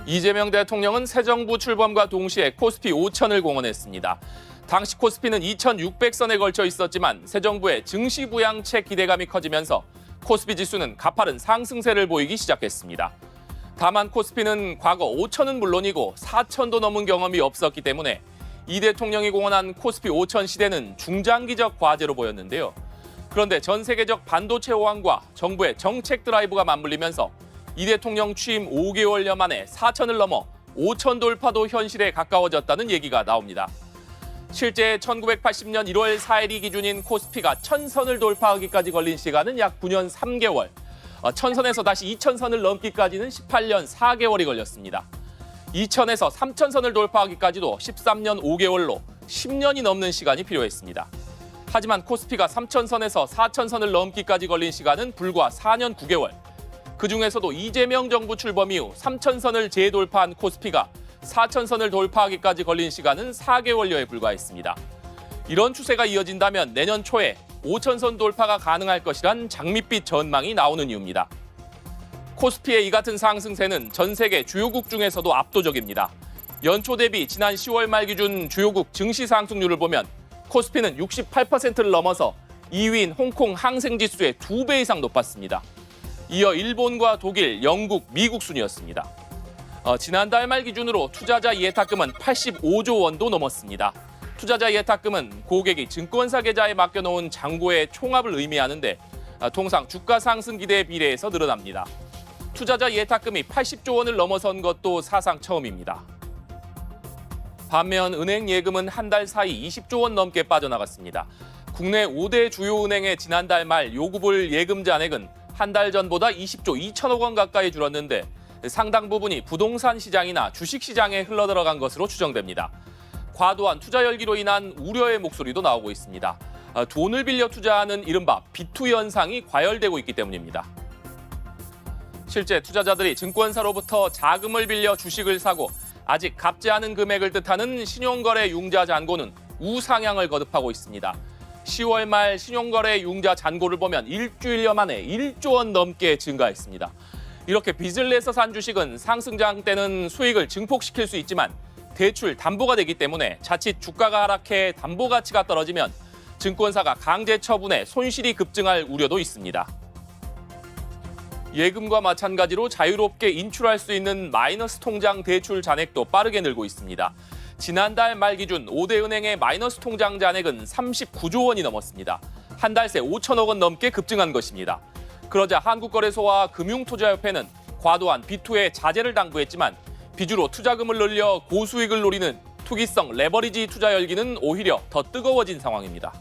이재명 대통령은 새 정부 출범과 동시에 코스피 5천을 공언했습니다. 당시 코스피는 2,600선에 걸쳐 있었지만 새 정부의 증시 부양책 기대감이 커지면서 코스피 지수는 가파른 상승세를 보이기 시작했습니다. 다만 코스피는 과거 5천은 물론이고 4천도 넘은 경험이 없었기 때문에 이 대통령이 공언한 코스피 5천 시대는 중장기적 과제로 보였는데요. 그런데 전 세계적 반도체 호황과 정부의 정책 드라이브가 맞물리면서 이 대통령 취임 5개월여 만에 4천을 넘어 5천 돌파도 현실에 가까워졌다는 얘기가 나옵니다. 실제 1980년 1월 4일이 기준인 코스피가 1000선을 돌파하기까지 걸린 시간은 약 9년 3개월, 1000선에서 다시 2000선을 넘기까지는 18년 4개월이 걸렸습니다. 2000에서 3000선을 돌파하기까지도 13년 5개월로 10년이 넘는 시간이 필요했습니다. 하지만 코스피가 3000선에서 4000선을 넘기까지 걸린 시간은 불과 4년 9개월. 그중에서도 이재명 정부 출범 이후 3000선을 재돌파한 코스피가 4000선을 돌파하기까지 걸린 시간은 4개월여에 불과했습니다. 이런 추세가 이어진다면 내년 초에 5000선 돌파가 가능할 것이란 장밋빛 전망이 나오는 이유입니다. 코스피의 이 같은 상승세는 전 세계 주요국 중에서도 압도적입니다. 연초 대비 지난 10월 말 기준 주요국 증시 상승률을 보면 코스피는 68%를 넘어서 2위인 홍콩 항생지수의 2배 이상 높았습니다. 이어 일본과 독일, 영국, 미국 순이었습니다. 지난달 말 기준으로 투자자 예탁금은 85조 원도 넘었습니다. 투자자 예탁금은 고객이 증권사 계좌에 맡겨놓은 잔고의 총합을 의미하는데 통상 주가 상승 기대에 비례해서 늘어납니다. 투자자 예탁금이 80조 원을 넘어선 것도 사상 처음입니다. 반면 은행 예금은 한 달 사이 20조 원 넘게 빠져나갔습니다. 국내 5대 주요 은행의 지난달 말 요구불 예금 잔액은 한 달 전보다 20조 2천억 원 가까이 줄었는데 상당 부분이 부동산 시장이나 주식 시장에 흘러들어간 것으로 추정됩니다. 과도한 투자 열기로 인한 우려의 목소리도 나오고 있습니다. 돈을 빌려 투자하는 이른바 비투 현상이 과열되고 있기 때문입니다. 실제 투자자들이 증권사로부터 자금을 빌려 주식을 사고 아직 갚지 않은 금액을 뜻하는 신용거래 융자 잔고는 우상향을 거듭하고 있습니다. 10월 말 신용거래 융자 잔고를 보면 일주일여 만에 1조 원 넘게 증가했습니다. 이렇게 빚을 내서 산 주식은 상승장 때는 수익을 증폭시킬 수 있지만 대출 담보가 되기 때문에 자칫 주가가 하락해 담보 가치가 떨어지면 증권사가 강제 처분해 손실이 급증할 우려도 있습니다. 예금과 마찬가지로 자유롭게 인출할 수 있는 마이너스 통장 대출 잔액도 빠르게 늘고 있습니다. 지난달 말 기준 5대 은행의 마이너스 통장 잔액은 39조 원이 넘었습니다. 한 달 새 5천억 원 넘게 급증한 것입니다. 그러자 한국거래소와 금융투자협회는 과도한 비투의 자제를 당부했지만 빚으로 투자금을 늘려 고수익을 노리는 투기성 레버리지 투자 열기는 오히려 더 뜨거워진 상황입니다.